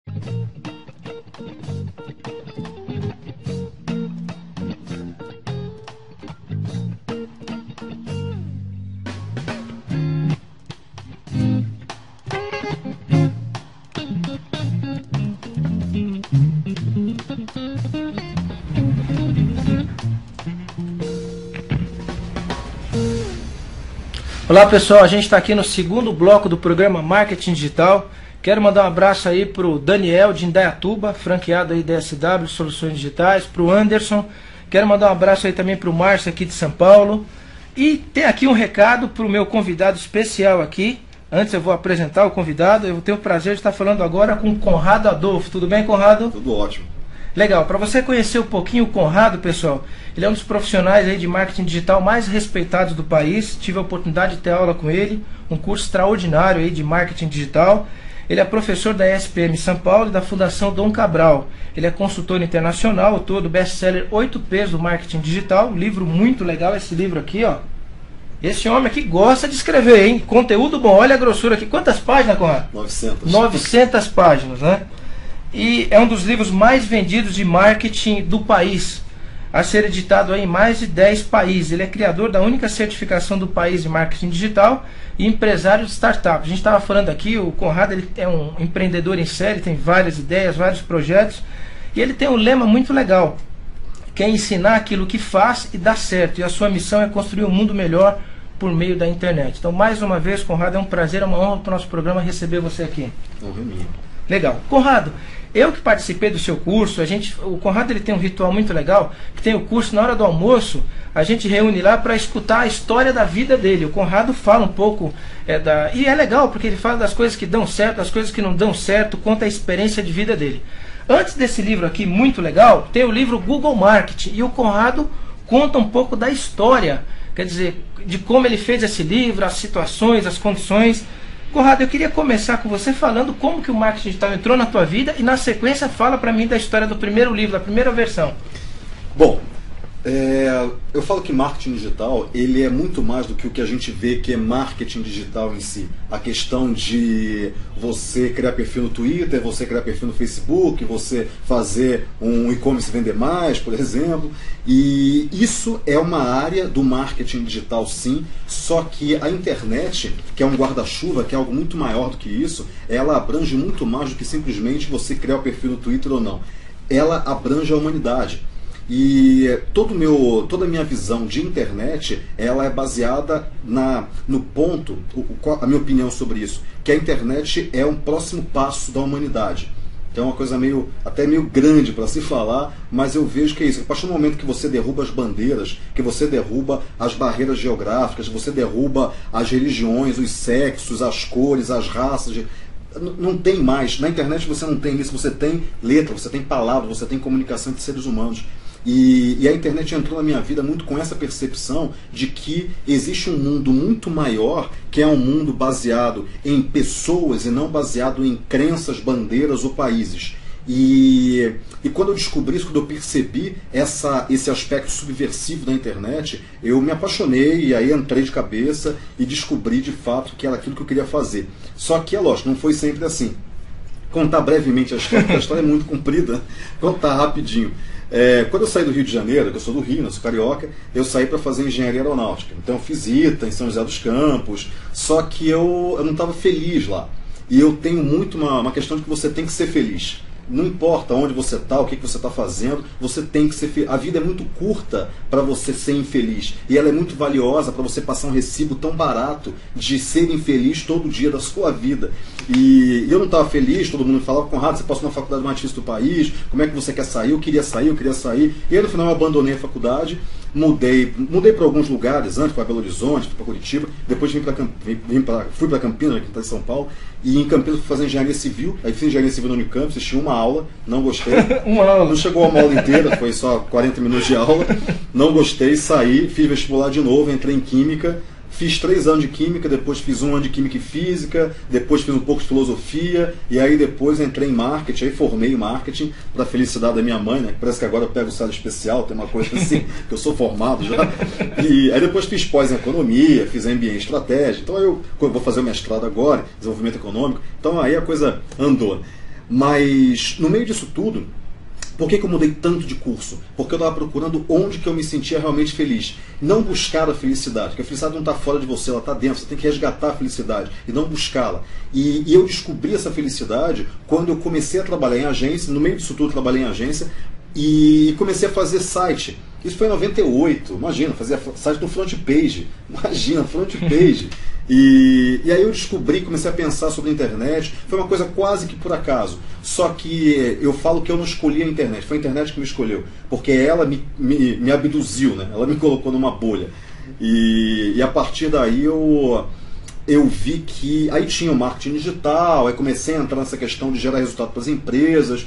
Olá pessoal, a gente está aqui no segundo bloco do programa Marketing Digital. Quero mandar um abraço aí para o Daniel de Indaiatuba, franqueado aí da SW Soluções Digitais, para o Anderson. Quero mandar um abraço aí também para o Márcio aqui de São Paulo. E tem aqui um recado para o meu convidado especial aqui. Antes eu vou apresentar o convidado. Eu tenho o prazer de estar falando agora com o Conrado Adolfo. Tudo bem, Conrado? Tudo ótimo. Legal, para você conhecer um pouquinho o Conrado, pessoal, ele é um dos profissionais aí de marketing digital mais respeitados do país. Tive a oportunidade de ter aula com ele, um curso extraordinário aí de marketing digital. Ele é professor da ESPM São Paulo e da Fundação Dom Cabral. Ele é consultor internacional, autor do best-seller 8 P's do Marketing Digital, um livro muito legal, esse livro aqui, ó. Esse homem aqui gosta de escrever, hein? Conteúdo bom, olha a grossura aqui. Quantas páginas, Conrado? 900. 900 páginas, né? E é um dos livros mais vendidos de marketing do país, a ser editado em mais de 10 países. Ele é criador da única certificação do país de marketing digital e empresário de startup. A gente estava falando aqui, o Conrado ele é um empreendedor em série, tem várias ideias, vários projetos, e ele tem um lema muito legal, que é ensinar aquilo que faz e dá certo. E a sua missão é construir um mundo melhor por meio da internet. Então, mais uma vez, Conrado, é um prazer, é uma honra para o nosso programa receber você aqui. Honra minha. Legal. Conrado, eu que participei do seu curso, o Conrado ele tem um ritual muito legal, que tem o curso na hora do almoço, a gente reúne lá para escutar a história da vida dele. O Conrado fala um pouco, e é legal, porque ele fala das coisas que dão certo, das coisas que não dão certo, conta a experiência de vida dele. Antes desse livro aqui, muito legal, tem o livro Google Marketing, e o Conrado conta um pouco da história, quer dizer, de como ele fez esse livro, as situações, as condições. Conrado, eu queria começar com você falando como que o marketing digital entrou na tua vida e na sequência fala para mim da história do primeiro livro, da primeira versão. Bom, eu falo que marketing digital ele é muito mais do que o que a gente vê que é marketing digital em si. A questão de você criar perfil no Twitter, você criar perfil no Facebook, você fazer um e-commerce vender mais, por exemplo. E isso é uma área do marketing digital, sim, só que a internet, que é um guarda-chuva, que é algo muito maior do que isso, ela abrange muito mais do que simplesmente você criar o perfil no Twitter ou não. Ela abrange a humanidade. E toda a minha visão de internet, ela é baseada no ponto, a minha opinião sobre isso, que a internet é um próximo passo da humanidade. Então é uma coisa até meio grande para se falar, mas eu vejo que é isso. A partir do momento que você derruba as bandeiras, que você derruba as barreiras geográficas, você derruba as religiões, os sexos, as cores, as raças, não tem mais. Na internet você não tem isso, você tem letra, você tem palavra, você tem comunicação entre seres humanos. E a internet entrou na minha vida muito com essa percepção de que existe um mundo muito maior, que é um mundo baseado em pessoas e não baseado em crenças, bandeiras ou países. E quando eu descobri isso, quando eu percebi esse aspecto subversivo da internet, eu me apaixonei e aí entrei de cabeça e descobri de fato que era aquilo que eu queria fazer. Só que, é lógico, não foi sempre assim. Contar brevemente a história, porque a história é muito comprida, contar rapidinho. Quando eu saí do Rio de Janeiro, que eu sou do Rio, eu sou carioca, eu saí para fazer engenharia aeronáutica. Então eu fiz ITA em São José dos Campos, só que eu não estava feliz lá. E eu tenho muito uma questão de que você tem que ser feliz. Não importa onde você está, o que você está fazendo, você tem que ser feliz. A vida é muito curta para você ser infeliz. E ela é muito valiosa para você passar um recibo tão barato de ser infeliz todo dia da sua vida. E eu não estava feliz, todo mundo falava, Conrado, você passou na faculdade mais difícil do país, como é que você quer sair? Eu queria sair. E aí no final eu abandonei a faculdade, mudei para alguns lugares, antes para Belo Horizonte, fui para Curitiba, depois fui para Campinas, aqui em São Paulo, e em Campinas fui fazer engenharia civil, aí fiz engenharia civil no Unicamp, assisti uma aula, não gostei. Uma aula. Não chegou a uma aula inteira, foi só 40 minutos de aula, não gostei, saí, fiz vestibular de novo, entrei em Química, fiz 3 anos de Química, depois fiz 1 ano de Química e Física, depois fiz um pouco de Filosofia, e aí depois entrei em Marketing, aí formei em Marketing, para a felicidade da minha mãe, né? Parece que agora eu pego o salário especial, tem uma coisa assim, que eu sou formado já. E aí depois fiz pós em Economia, fiz MBA em Estratégia, então eu vou fazer o mestrado agora, Desenvolvimento Econômico, então aí a coisa andou. Mas no meio disso tudo, por que eu mudei tanto de curso? Porque eu estava procurando onde que eu me sentia realmente feliz. Não buscar a felicidade, porque a felicidade não está fora de você, ela está dentro. Você tem que resgatar a felicidade e não buscá-la. E eu descobri essa felicidade quando eu comecei a trabalhar em agência. No meio disso tudo, eu trabalhei em agência e comecei a fazer site. Isso foi em 98, imagina, fazia site no front page. Imagina, front page. E aí eu descobri, comecei a pensar sobre a internet. Foi uma coisa quase que por acaso. Só que eu falo que eu não escolhi a internet, foi a internet que me escolheu. Porque ela me abduziu, né? Ela me colocou numa bolha. E a partir daí eu vi que aí tinha o marketing digital, aí comecei a entrar nessa questão de gerar resultado para as empresas.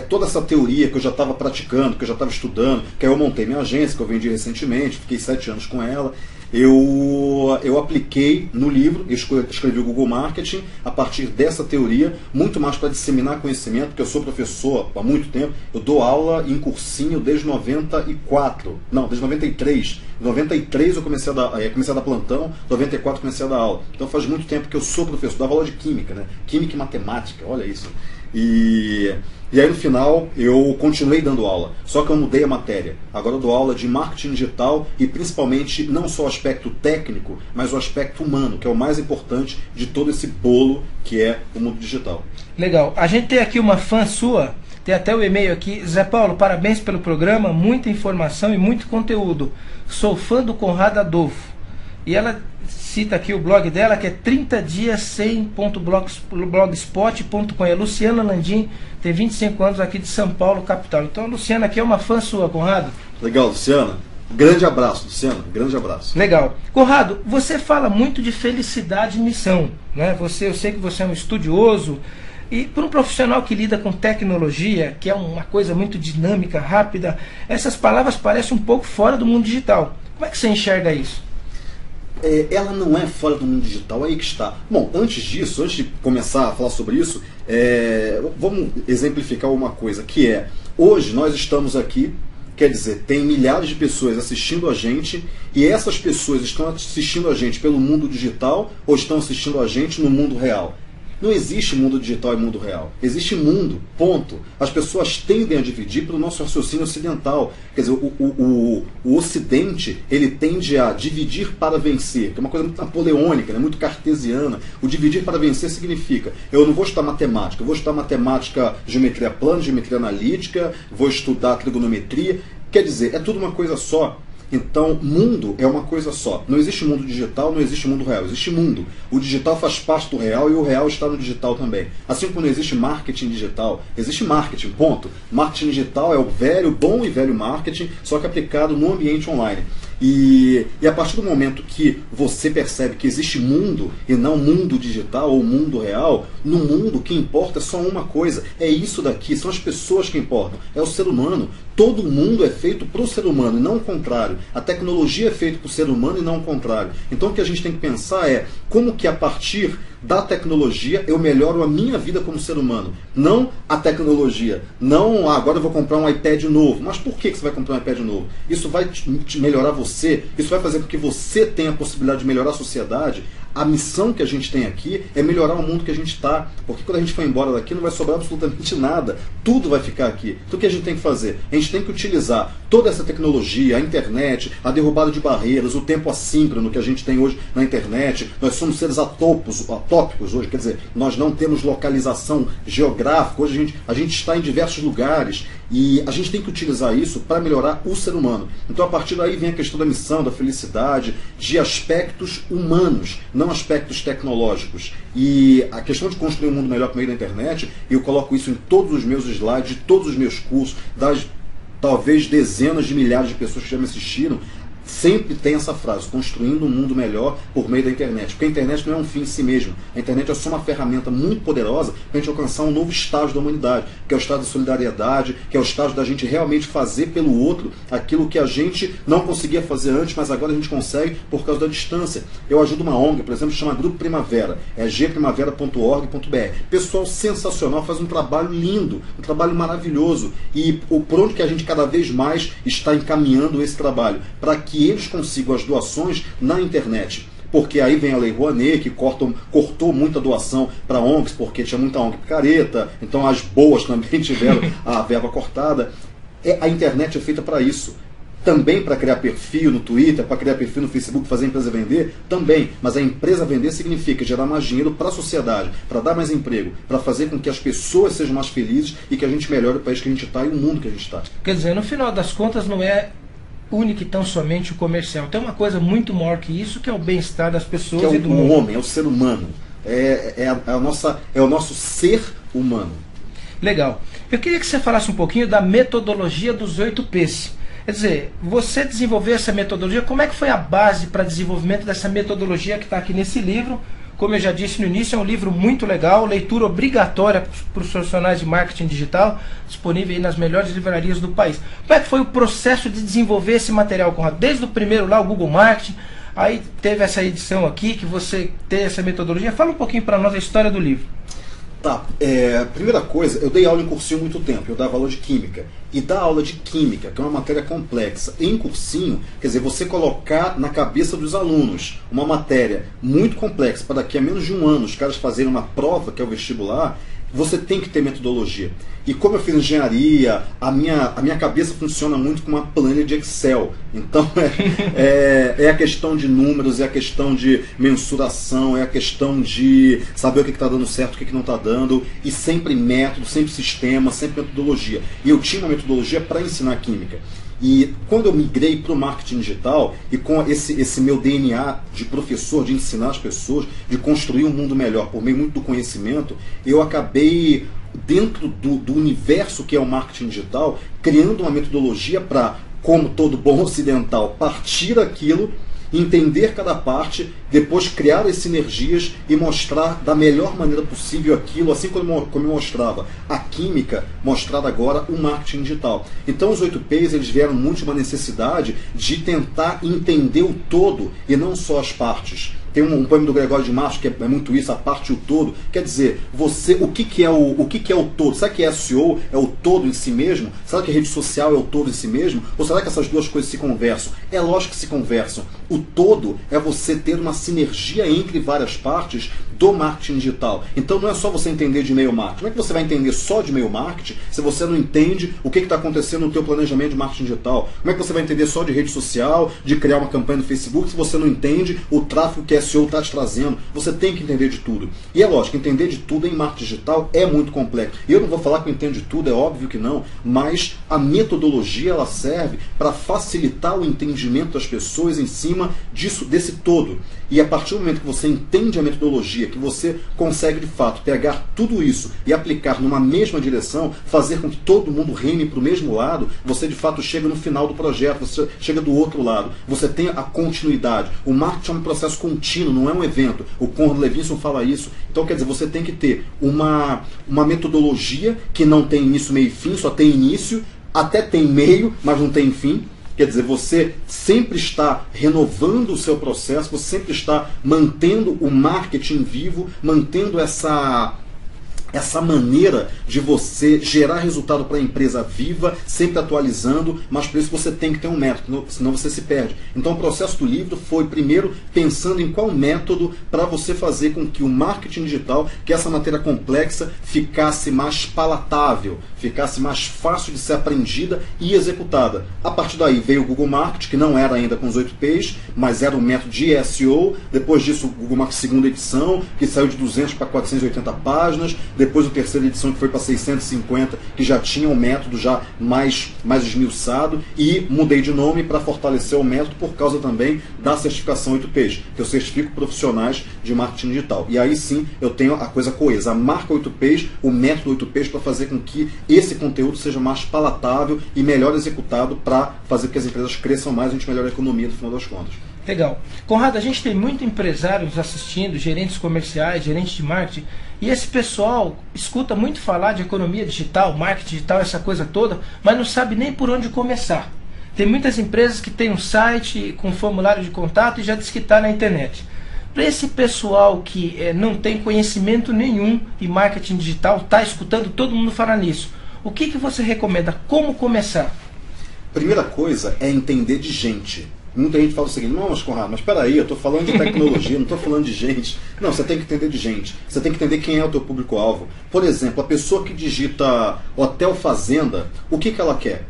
Toda essa teoria que eu já estava praticando, que eu já estava estudando, que aí eu montei minha agência, que eu vendi recentemente, fiquei 7 anos com ela. Eu apliquei no livro, escrevi o Google Marketing a partir dessa teoria, muito mais para disseminar conhecimento, porque eu sou professor há muito tempo, eu dou aula em cursinho desde 94, não, desde 93. Em 93 eu comecei a dar plantão, em 94 comecei a dar aula. Então faz muito tempo que eu sou professor, dava aula de química, né? Química e matemática, olha isso. E aí no final eu continuei dando aula, só que eu mudei a matéria. Agora eu dou aula de marketing digital e principalmente não só o aspecto técnico, mas o aspecto humano, que é o mais importante de todo esse bolo que é o mundo digital. Legal. A gente tem aqui uma fã sua, tem até o e-mail aqui. Zé Paulo, parabéns pelo programa, muita informação e muito conteúdo. Sou fã do Conrado Adolfo. E ela cita aqui o blog dela, que é 30dias100.blogspot.com. É Luciana Landim, tem 25 anos, aqui de São Paulo, capital. Então a Luciana aqui é uma fã sua, Conrado. Legal, Luciana. Grande abraço, Luciana. Grande abraço. Legal. Conrado, você fala muito de felicidade e missão, né? Eu sei que você é um estudioso. E para um profissional que lida com tecnologia, que é uma coisa muito dinâmica, rápida, essas palavras parecem um pouco fora do mundo digital. Como é que você enxerga isso? Ela não é fora do mundo digital, aí que está. Bom, antes disso, antes de começar a falar sobre isso, vamos exemplificar uma coisa, que é, hoje nós estamos aqui, quer dizer, tem milhares de pessoas assistindo a gente, e essas pessoas estão assistindo a gente pelo mundo digital ou estão assistindo a gente no mundo real? Não existe mundo digital e mundo real. Existe mundo, ponto. As pessoas tendem a dividir pelo nosso raciocínio ocidental. Quer dizer, o Ocidente, ele tende a dividir para vencer, que é uma coisa muito napoleônica, né? Muito cartesiana. O dividir para vencer significa, eu não vou estudar matemática, eu vou estudar matemática, geometria plana, geometria analítica, vou estudar trigonometria. Quer dizer, é tudo uma coisa só. Então, mundo é uma coisa só. Não existe mundo digital, não existe mundo real. Existe mundo. O digital faz parte do real e o real está no digital também. Assim como não existe marketing digital, existe marketing, ponto. Marketing digital é o bom e velho marketing, só que aplicado no ambiente online. E a partir do momento que você percebe que existe mundo e não mundo digital ou mundo real, no mundo o que importa é só uma coisa, é isso daqui, são as pessoas que importam, é o ser humano. Todo mundo é feito para o ser humano e não o contrário. A tecnologia é feita para o ser humano e não o contrário. Então o que a gente tem que pensar é como que a partir da tecnologia eu melhoro a minha vida como ser humano, não a tecnologia. Não, agora eu vou comprar um iPad novo. Mas por que você vai comprar um iPad novo? Isso vai te melhorar você, isso vai fazer com que você tenha a possibilidade de melhorar a sociedade. A missão que a gente tem aqui é melhorar o mundo que a gente está, porque quando a gente for embora daqui não vai sobrar absolutamente nada, tudo vai ficar aqui. Então o que a gente tem que fazer? A gente tem que utilizar toda essa tecnologia, a internet, a derrubada de barreiras, o tempo assíncrono que a gente tem hoje na internet. Nós somos seres atópicos hoje, quer dizer, nós não temos localização geográfica, hoje a gente está em diversos lugares e a gente tem que utilizar isso para melhorar o ser humano. Então a partir daí vem a questão da missão, da felicidade, de aspectos humanos, não aspectos tecnológicos. E a questão de construir um mundo melhor por meio da internet, eu coloco isso em todos os meus slides, de todos os meus cursos, das talvez dezenas de milhares de pessoas que já me assistiram, sempre tem essa frase, construindo um mundo melhor por meio da internet. Porque a internet não é um fim em si mesmo. A internet é só uma ferramenta muito poderosa para a gente alcançar um novo estágio da humanidade, que é o estágio da solidariedade, que é o estágio da gente realmente fazer pelo outro aquilo que a gente não conseguia fazer antes, mas agora a gente consegue por causa da distância. Eu ajudo uma ONG, por exemplo, chama Grupo Primavera, é gprimavera.org.br. Pessoal sensacional, faz um trabalho lindo, um trabalho maravilhoso. E por onde que a gente cada vez mais está encaminhando esse trabalho? Para que eles consigam as doações na internet. porque aí vem a Lei Rouanet, que cortou muita doação para ONGs, porque tinha muita ONG picareta, então as boas também tiveram a verba cortada. A internet é feita para isso. Também para criar perfil no Twitter, para criar perfil no Facebook, fazer a empresa vender, também. Mas a empresa vender significa gerar mais dinheiro para a sociedade, para dar mais emprego, para fazer com que as pessoas sejam mais felizes e que a gente melhore o país que a gente está e o mundo que a gente está. Quer dizer, no final das contas não é único e tão somente o comercial. Tem uma coisa muito maior que isso, que é o bem-estar das pessoas que é e do mundo. O homem, é o ser humano. É o nosso ser humano. Legal. Eu queria que você falasse um pouquinho da metodologia dos 8 P's. Quer dizer, você desenvolveu essa metodologia, como é que foi a base para desenvolvimento dessa metodologia que está aqui nesse livro? Como eu já disse no início, é um livro muito legal, leitura obrigatória para os profissionais de marketing digital, disponível aí nas melhores livrarias do país. Como é que foi o processo de desenvolver esse material, Conrado? Desde o primeiro lá, o Google Marketing, aí teve essa edição aqui, que você tem essa metodologia. Fala um pouquinho para nós a história do livro. Tá, primeira coisa, eu dei aula em cursinho há muito tempo, eu dava aula de química. E dar aula de química, que é uma matéria complexa, em cursinho, quer dizer, você colocar na cabeça dos alunos uma matéria muito complexa, para daqui a menos de um ano os caras fazerem uma prova, que é o vestibular, você tem que ter metodologia. E como eu fiz engenharia, a minha cabeça funciona muito com uma planilha de Excel. Então é a questão de números, é a questão de mensuração, é a questão de saber o que está dando certo, o que não está dando, e sempre método, sempre sistema, sempre metodologia. E eu tinha uma metodologia para ensinar química. E quando eu migrei para o marketing digital, e com esse meu DNA de professor, de ensinar as pessoas, de construir um mundo melhor por meio muito do conhecimento, eu acabei, dentro do universo que é o marketing digital, criando uma metodologia para, como todo bom ocidental, partir aquilo, entender cada parte, depois criar as sinergias e mostrar da melhor maneira possível aquilo, assim como eu mostrava a química, mostrar agora o marketing digital. Então os 8 P's, eles vieram muito de uma necessidade de tentar entender o todo e não só as partes. Tem um poema do Gregório de Matos que é muito isso, a parte e o todo. Quer dizer, o que é o todo? Será que SEO é o todo em si mesmo? Será que a rede social é o todo em si mesmo? Ou será que essas duas coisas se conversam? É lógico que se conversam. O todo é você ter uma sinergia entre várias partes do marketing digital. Então não é só você entender de e-mail marketing. Como é que você vai entender só de e-mail marketing se você não entende o que está acontecendo no teu planejamento de marketing digital? Como é que você vai entender só de rede social, de criar uma campanha no Facebook, se você não entende o tráfego que SEO está te trazendo? Você tem que entender de tudo. E é lógico, entender de tudo em marketing digital é muito complexo. E eu não vou falar que eu entendo de tudo, é óbvio que não, mas a metodologia ela serve para facilitar o entendimento das pessoas em cima desse todo. E a partir do momento que você entende a metodologia, que você consegue de fato pegar tudo isso e aplicar numa mesma direção, fazer com que todo mundo reme para o mesmo lado, você de fato chega no final do projeto, você chega do outro lado, você tem a continuidade. O marketing é um processo contínuo, não é um evento. O Conrad Levinson fala isso. Então quer dizer, você tem que ter uma metodologia que não tem início, meio e fim, só tem início, até tem meio, mas não tem fim. Quer dizer, você sempre está renovando o seu processo, você sempre está mantendo o marketing vivo, mantendo essa maneira de você gerar resultado para a empresa viva, sempre atualizando, mas por isso você tem que ter um método, senão você se perde. Então o processo do livro foi primeiro pensando em qual método para você fazer com que o marketing digital, que essa matéria complexa, ficasse mais palatável, ficasse mais fácil de ser aprendida e executada. A partir daí veio o Google Marketing, que não era ainda com os 8 P's, mas era um método de SEO. Depois disso o Google Marketing segunda edição, que saiu de 200 para 480 páginas. Depois a terceira edição, que foi para 650, que já tinha um método já mais esmiuçado, e mudei de nome para fortalecer o método por causa também da certificação 8Ps, que eu certifico profissionais de marketing digital. E aí sim eu tenho a coisa coesa, a marca 8Ps, o método 8Ps, para fazer com que esse conteúdo seja mais palatável e melhor executado para fazer com que as empresas cresçam mais e a gente melhore a economia no final das contas. Legal. Conrado, a gente tem muito empresários assistindo, gerentes comerciais, gerentes de marketing, e esse pessoal escuta muito falar de economia digital, marketing digital, essa coisa toda, mas não sabe nem por onde começar. Tem muitas empresas que têm um site com formulário de contato e já diz que está na internet. Para esse pessoal que não tem conhecimento nenhum em marketing digital, está escutando todo mundo falar nisso, o que você recomenda? Como começar? Primeira coisa é entender de gente. Muita gente fala o seguinte: não, mas Conrado, mas peraí, eu estou falando de tecnologia, não estou falando de gente. Não, você tem que entender de gente. Você tem que entender quem é o teu público-alvo. Por exemplo, a pessoa que digita Hotel Fazenda, o que ela quer?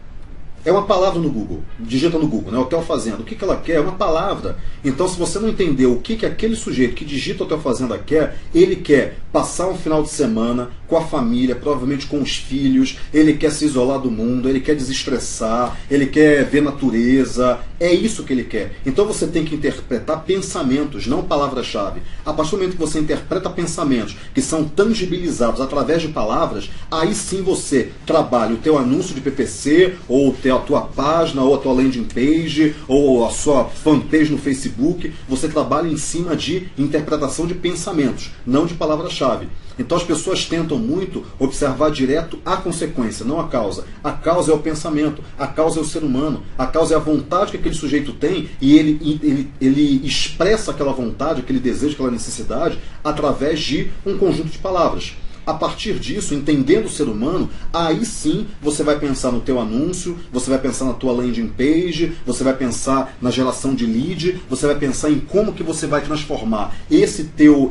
É uma palavra no Google, digita no Google, né? Hotel Fazenda. O que ela quer? É uma palavra. Então, se você não entender o que aquele sujeito que digita Hotel Fazenda quer, ele quer passar um final de semana com a família, provavelmente com os filhos, ele quer se isolar do mundo, ele quer desestressar, ele quer ver natureza. É isso que ele quer. Então você tem que interpretar pensamentos, não palavras-chave. A partir do momento que você interpreta pensamentos que são tangibilizados através de palavras, aí sim você trabalha o teu anúncio de PPC, ou a tua página, ou a tua landing page, ou a sua fanpage no Facebook. Você trabalha em cima de interpretação de pensamentos, não de palavras-chave. Então as pessoas tentam muito observar direto a consequência, não a causa. A causa é o pensamento, a causa é o ser humano, a causa é a vontade que aquele sujeito tem, e ele expressa aquela vontade, aquele desejo, aquela necessidade através de um conjunto de palavras. A partir disso, entendendo o ser humano, aí sim você vai pensar no teu anúncio, você vai pensar na tua landing page, você vai pensar na geração de lead, você vai pensar em como que você vai transformar esse teu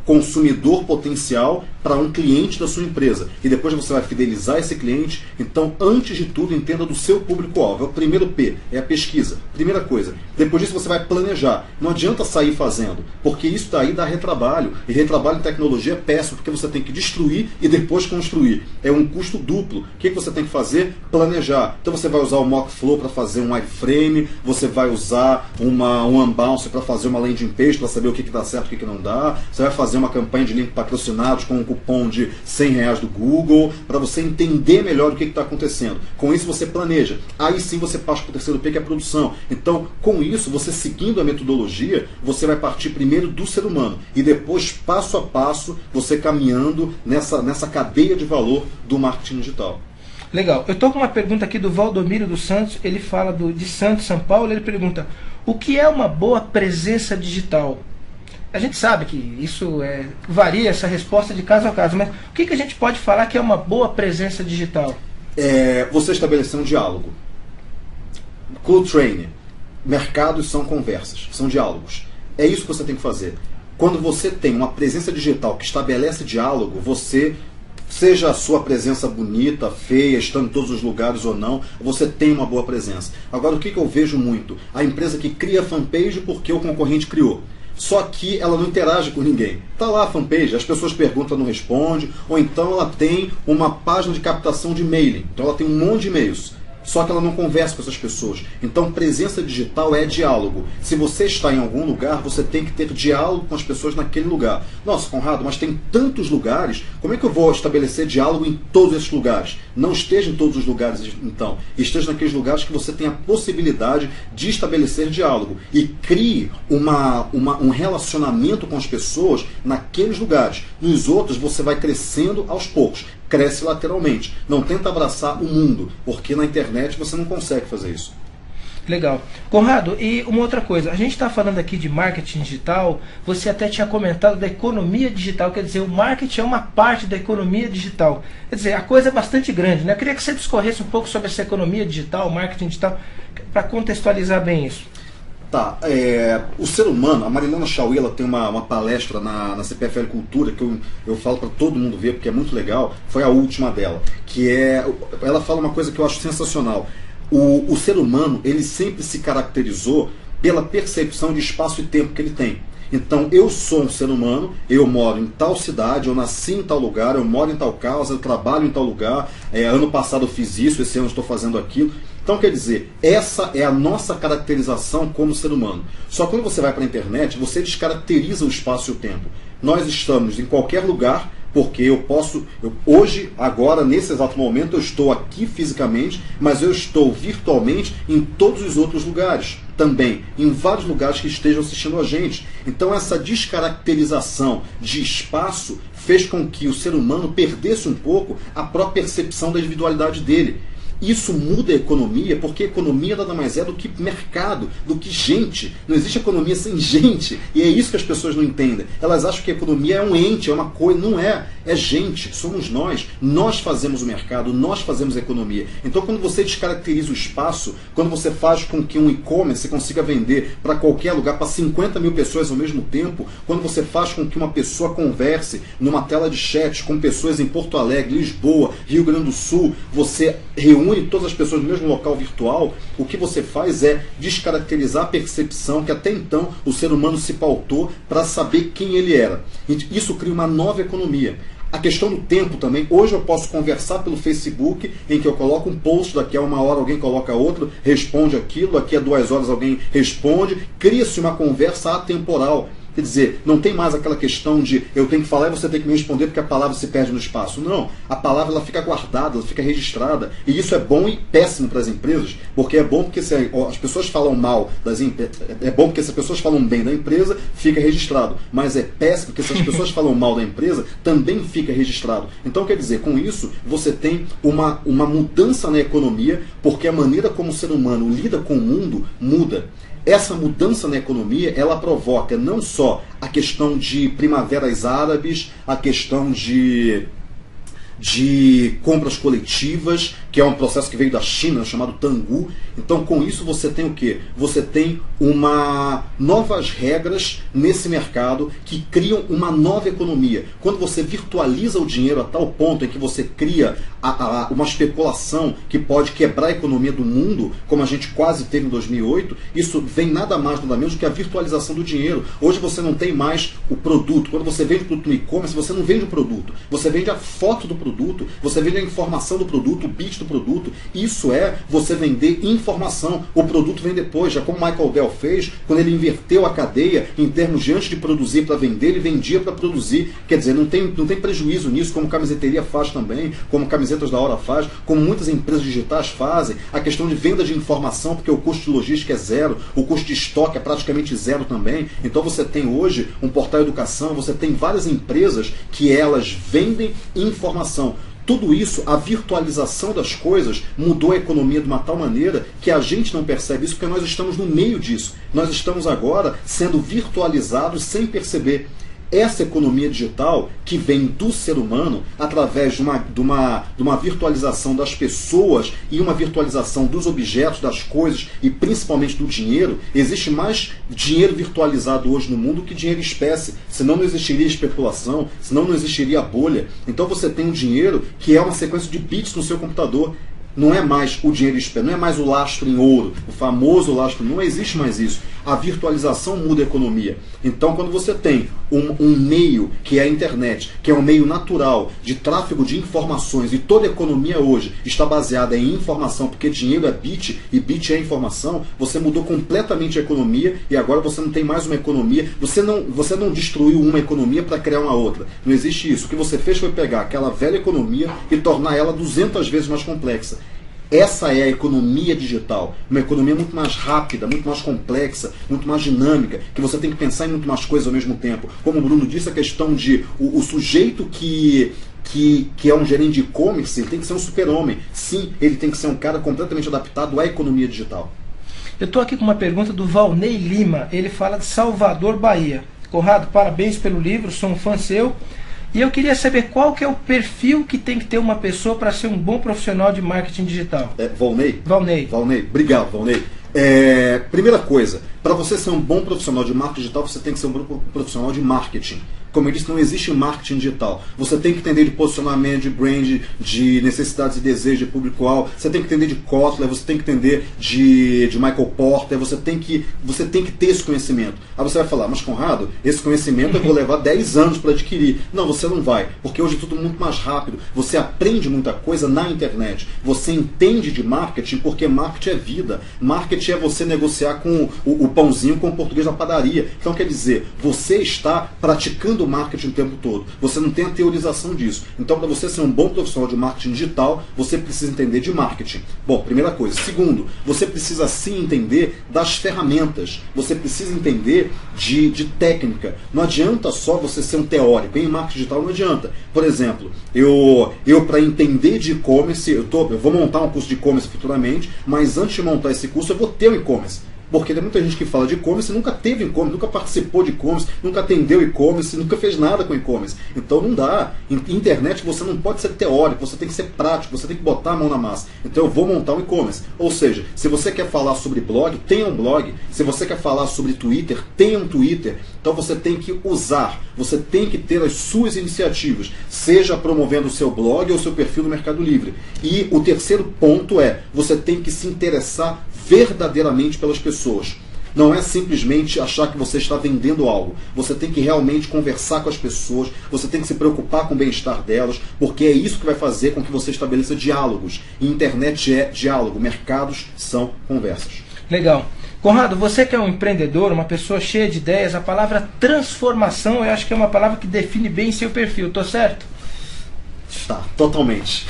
consumidor potencial para um cliente da sua empresa. E depois você vai fidelizar esse cliente. Então, antes de tudo, entenda do seu público-alvo. É o primeiro P, é a pesquisa. Primeira coisa. Depois disso, você vai planejar. Não adianta sair fazendo, porque isso daí dá retrabalho. E retrabalho em tecnologia é péssimo, porque você tem que destruir e depois construir. É um custo duplo. O que você tem que fazer? Planejar. Então, você vai usar o Mockflow para fazer um iframe, você vai usar um Unbounce para fazer uma landing page, para saber o que dá certo e o que não dá. Você vai fazer uma campanha de link patrocinados com um cupom de R$100 do Google, para você entender melhor o que está acontecendo. Com isso você planeja. Aí sim você passa para o terceiro P, que é a produção. Então, com isso, você seguindo a metodologia, você vai partir primeiro do ser humano e depois, passo a passo, você caminhando nessa cadeia de valor do marketing digital. Legal. Eu estou com uma pergunta aqui do Valdomiro dos Santos. Ele fala de Santos, São Paulo. Ele pergunta: o que é uma boa presença digital? A gente sabe que isso varia, essa resposta de caso a caso, mas o que a gente pode falar que é uma boa presença digital? Você estabelecer um diálogo. Cold training. Mercados são conversas, são diálogos. É isso que você tem que fazer. Quando você tem uma presença digital que estabelece diálogo, você, seja a sua presença bonita, feia, estando em todos os lugares ou não, você tem uma boa presença. Agora, o que eu vejo muito? A empresa que cria fanpage porque o concorrente criou. Só que ela não interage com ninguém. Está lá a fanpage, as pessoas perguntam, não responde, ou então ela tem uma página de captação de mailing. Então ela tem um monte de e-mails. Só que ela não conversa com essas pessoas. Então, presença digital é diálogo. Se você está em algum lugar, você tem que ter diálogo com as pessoas naquele lugar. Nossa, Conrado, mas tem tantos lugares, como é que eu vou estabelecer diálogo em todos esses lugares? Não esteja em todos os lugares, então. Esteja naqueles lugares que você tem a possibilidade de estabelecer diálogo. E crie um relacionamento com as pessoas naqueles lugares. Nos outros, você vai crescendo aos poucos. Cresce lateralmente. Não tenta abraçar o mundo, porque na internet você não consegue fazer isso. Legal. Conrado, e uma outra coisa, a gente está falando aqui de marketing digital, você até tinha comentado da economia digital, quer dizer, o marketing é uma parte da economia digital. Quer dizer, a coisa é bastante grande, né? Eu queria que você discorresse um pouco sobre essa economia digital, marketing digital, para contextualizar bem isso. Tá, o ser humano, a Marilena Chauí, ela tem uma palestra na CPFL Cultura, que eu falo para todo mundo ver, porque é muito legal, foi a última dela, ela fala uma coisa que eu acho sensacional. O ser humano, ele sempre se caracterizou pela percepção de espaço e tempo que ele tem. Então, eu sou um ser humano, eu moro em tal cidade, eu nasci em tal lugar, eu moro em tal casa, eu trabalho em tal lugar, ano passado eu fiz isso, esse ano eu estou fazendo aquilo. Então, quer dizer, essa é a nossa caracterização como ser humano. Só que quando você vai para a internet, você descaracteriza o espaço e o tempo. Nós estamos em qualquer lugar, porque hoje, agora, nesse exato momento, eu estou aqui fisicamente, mas eu estou virtualmente em todos os outros lugares também, em vários lugares que estejam assistindo a gente. Então, essa descaracterização de espaço fez com que o ser humano perdesse um pouco a própria percepção da individualidade dele. Isso muda a economia, porque a economia nada mais é do que mercado, do que gente. Não existe economia sem gente. E é isso que as pessoas não entendem. Elas acham que a economia é um ente, é uma coisa. Não é. É gente. Somos nós. Nós fazemos o mercado, nós fazemos a economia. Então, quando você descaracteriza o espaço, quando você faz com que um e-commerce consiga vender para qualquer lugar, para 50 mil pessoas ao mesmo tempo, quando você faz com que uma pessoa converse numa tela de chat com pessoas em Porto Alegre, Lisboa, Rio Grande do Sul, você reúne todas as pessoas no mesmo local virtual, o que você faz é descaracterizar a percepção que até então o ser humano se pautou para saber quem ele era. Isso cria uma nova economia. A questão do tempo também. Hoje eu posso conversar pelo Facebook, em que eu coloco um post, daqui a 1 hora alguém coloca outro, responde aquilo, daqui a 2 horas alguém responde, cria-se uma conversa atemporal. Quer dizer, não tem mais aquela questão de eu tenho que falar e você tem que me responder porque a palavra se perde no espaço. Não, a palavra ela fica guardada, ela fica registrada. E isso é bom e péssimo para as empresas, porque é bom porque se as pessoas falam mal das empresas, é bom porque se as pessoas falam bem da empresa, fica registrado. Mas é péssimo porque se as pessoas falam mal da empresa, também fica registrado. Então, quer dizer, com isso, você tem uma mudança na economia, porque a maneira como o ser humano lida com o mundo muda. Essa mudança na economia, ela provoca não só a questão de primaveras árabes, a questão de compras coletivas, que é um processo que veio da China, chamado Tangu. Então, com isso, você tem o quê? Você tem novas regras nesse mercado que criam uma nova economia. Quando você virtualiza o dinheiro a tal ponto em que você cria uma especulação que pode quebrar a economia do mundo, como a gente quase teve em 2008, isso vem nada mais, nada menos do que a virtualização do dinheiro. Hoje você não tem mais o produto. Quando você vende produto no e-commerce, você não vende o produto. Você vende a foto do produto, você vende a informação do produto, o bit do produto. Isso é você vender informação. O produto vem depois, já como Michael Dell fez, quando ele inverteu a cadeia em termos de antes de produzir para vender, ele vendia para produzir. Quer dizer, não tem prejuízo nisso, como camiseteria faz também, como Camisetas da Hora faz, como muitas empresas digitais fazem. A questão de venda de informação, porque o custo de logística é zero, o custo de estoque é praticamente zero também. Então você tem hoje um portal educação, você tem várias empresas que elas vendem informação. Tudo isso, a virtualização das coisas, mudou a economia de uma tal maneira que a gente não percebe isso, porque nós estamos no meio disso. Nós estamos agora sendo virtualizados sem perceber. Essa economia digital que vem do ser humano através de uma virtualização das pessoas e uma virtualização dos objetos, das coisas e principalmente do dinheiro. Existe mais dinheiro virtualizado hoje no mundo que dinheiro em espécie, senão não existiria especulação, senão não existiria bolha. Então você tem um dinheiro que é uma sequência de bits no seu computador. Não é mais o dinheiro espelho, não é mais o lastro em ouro, o famoso lastro, não existe mais isso. A virtualização muda a economia. Então, quando você tem um meio, que é a internet, que é um meio natural de tráfego de informações, e toda a economia hoje está baseada em informação, porque dinheiro é bit, e bit é informação, você mudou completamente a economia, e agora você não tem mais uma economia, você não destruiu uma economia para criar uma outra. Não existe isso. O que você fez foi pegar aquela velha economia e tornar ela 200 vezes mais complexa. Essa é a economia digital, uma economia muito mais rápida, muito mais complexa, muito mais dinâmica, que você tem que pensar em muito mais coisas ao mesmo tempo. Como o Bruno disse, a questão de o sujeito que é um gerente de e-commerce, ele tem que ser um super-homem. Sim, ele tem que ser um cara completamente adaptado à economia digital. Eu estou aqui com uma pergunta do Valnei Lima, ele fala de Salvador, Bahia. Conrado, parabéns pelo livro, sou um fã seu. E eu queria saber qual que é o perfil que tem que ter uma pessoa para ser um bom profissional de marketing digital. Valnei? Valnei. Obrigado, Valnei. Primeira coisa, para você ser um bom profissional de marketing digital, você tem que ser um bom profissional de marketing. Como eu disse, não existe marketing digital. Você tem que entender de posicionamento, de brand, de necessidades e desejos de público-alvo. Você tem que entender de Kotler, você tem que entender de Michael Porter. Você tem que ter esse conhecimento. Aí você vai falar, mas Conrado, esse conhecimento eu vou levar 10 anos para adquirir. Não, você não vai, porque hoje é tudo muito mais rápido. Você aprende muita coisa na internet. Você entende de marketing porque marketing é vida. Marketing é você negociar com o pãozinho com o português da padaria. Então quer dizer, você está praticando vendo marketing o tempo todo. Você não tem a teorização disso. Então, para você ser um bom profissional de marketing digital, você precisa entender de marketing. Bom, primeira coisa. Segundo, você precisa sim entender das ferramentas. Você precisa entender de técnica. Não adianta só você ser um teórico. Em marketing digital não adianta. Por exemplo, eu para entender de e-commerce, eu vou montar um curso de e-commerce futuramente, mas antes de montar esse curso eu vou ter um e-commerce. Porque tem muita gente que fala de e-commerce e nunca teve e-commerce, nunca participou de e-commerce, nunca atendeu e-commerce, nunca fez nada com e-commerce. Então não dá. Em internet você não pode ser teórico, você tem que ser prático, você tem que botar a mão na massa. Então eu vou montar um e-commerce. Ou seja, se você quer falar sobre blog, tenha um blog. Se você quer falar sobre Twitter, tenha um Twitter. Então você tem que usar, você tem que ter as suas iniciativas, seja promovendo o seu blog ou o seu perfil no Mercado Livre. E o terceiro ponto é, você tem que se interessar verdadeiramente pelas pessoas. Não é simplesmente achar que você está vendendo algo. Você tem que realmente conversar com as pessoas, você tem que se preocupar com o bem-estar delas, porque é isso que vai fazer com que você estabeleça diálogos. E internet é diálogo, mercados são conversas. Legal. Conrado, você que é um empreendedor, uma pessoa cheia de ideias, a palavra transformação eu acho que é uma palavra que define bem seu perfil, estou certo? Tá, totalmente.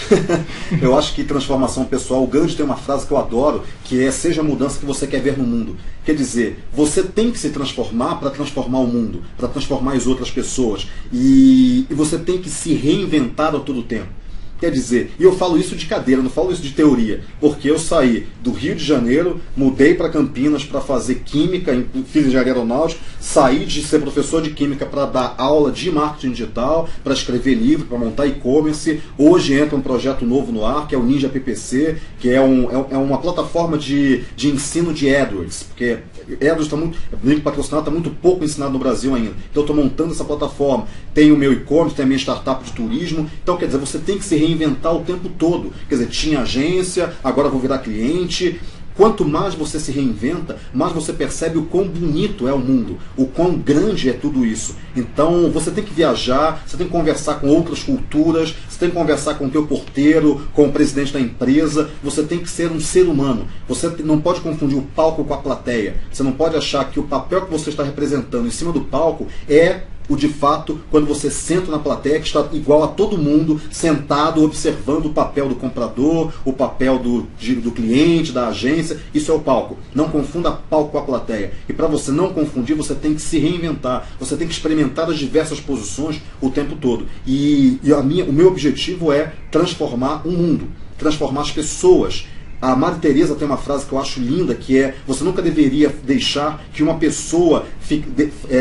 Eu acho que transformação pessoal, o Gandhi tem uma frase que eu adoro, que é: seja a mudança que você quer ver no mundo. Quer dizer, você tem que se transformar para transformar o mundo, para transformar as outras pessoas. E você tem que se reinventar a todo tempo. Quer dizer, e eu falo isso de cadeira, não falo isso de teoria, porque eu saí do Rio de Janeiro, mudei para Campinas para fazer química, fiz engenharia aeronáutica, saí de ser professor de química para dar aula de marketing digital, para escrever livro, para montar e-commerce. Hoje entra um projeto novo no ar, que é o Ninja PPC, que é uma plataforma de ensino de AdWords, porque AdWords está muito, link patrocinado, está muito pouco ensinado no Brasil ainda. Então eu estou montando essa plataforma. Tem o meu e-commerce, tem a minha startup de turismo. Então, quer dizer, você tem que se reinventar o tempo todo. Quer dizer, tinha agência, agora vou virar cliente. Quanto mais você se reinventa, mais você percebe o quão bonito é o mundo, o quão grande é tudo isso. Então você tem que viajar, você tem que conversar com outras culturas, você tem que conversar com o teu porteiro, com o presidente da empresa. Você tem que ser um ser humano. Você não pode confundir o palco com a plateia. Você não pode achar que o papel que você está representando em cima do palco é o de fato, quando você senta na plateia, que está igual a todo mundo, sentado, observando o papel do comprador, o papel do cliente, da agência. Isso é o palco. Não confunda palco com a plateia. E para você não confundir, você tem que se reinventar. Você tem que experimentar as diversas posições o tempo todo. E o meu objetivo é transformar o mundo, transformar as pessoas. A Madre Teresa tem uma frase que eu acho linda, que é: você nunca deveria deixar que uma pessoa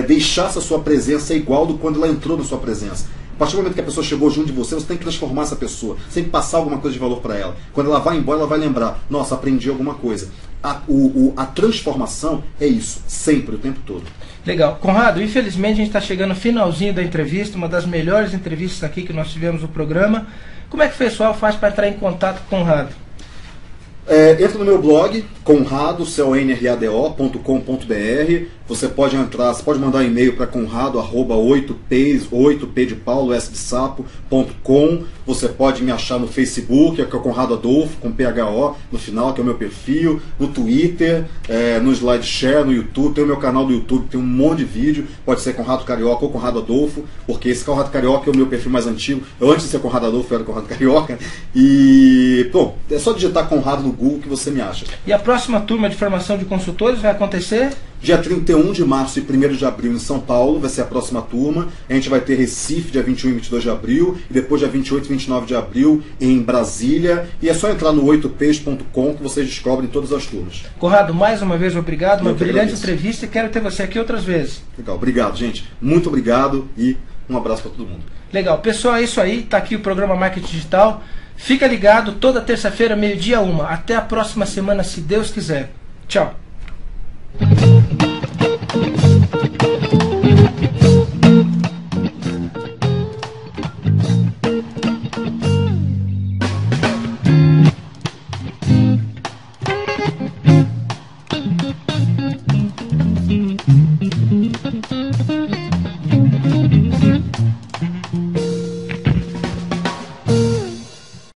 deixasse a sua presença igual do quando ela entrou na sua presença. A partir do momento que a pessoa chegou junto de você, você tem que transformar essa pessoa, você tem que passar alguma coisa de valor para ela. Quando ela vai embora, ela vai lembrar: nossa, aprendi alguma coisa. A transformação é isso, sempre, o tempo todo. Legal. Conrado, infelizmente a gente está chegando no finalzinho da entrevista, uma das melhores entrevistas aqui que nós tivemos no programa. Como é que o pessoal faz para entrar em contato com o Conrado? Entra no meu blog, conrado.com.br. Você pode entrar, você pode mandar um e-mail para conrado@8p de Paulo, S de sapo.com. Você pode me achar no Facebook, que é o Conrado Adolfo, com PHO no final, que é o meu perfil, no Twitter, no SlideShare, no YouTube. Tem o meu canal do YouTube, tem um monte de vídeo. Pode ser Conrado Carioca ou Conrado Adolfo, porque esse Conrado Carioca é o meu perfil mais antigo. Antes de ser Conrado Adolfo, eu era Conrado Carioca. E, bom, é só digitar Conrado no Google que você me acha. E a próxima turma de formação de consultores vai acontecer? Dia 31 de março e 1º de abril em São Paulo, vai ser a próxima turma. A gente vai ter Recife, dia 21 e 22 de abril, e depois dia 28 e 29 de abril em Brasília. E é só entrar no 8ps.com que vocês descobrem todas as turmas. Conrado, mais uma vez obrigado, uma brilhante entrevista, e quero ter você aqui outras vezes. Legal, obrigado, gente. Muito obrigado e um abraço para todo mundo. Legal, pessoal, é isso aí. Está aqui o programa Marketing Digital. Fica ligado, toda terça-feira, 12h, 1h. Até a próxima semana, se Deus quiser. Tchau.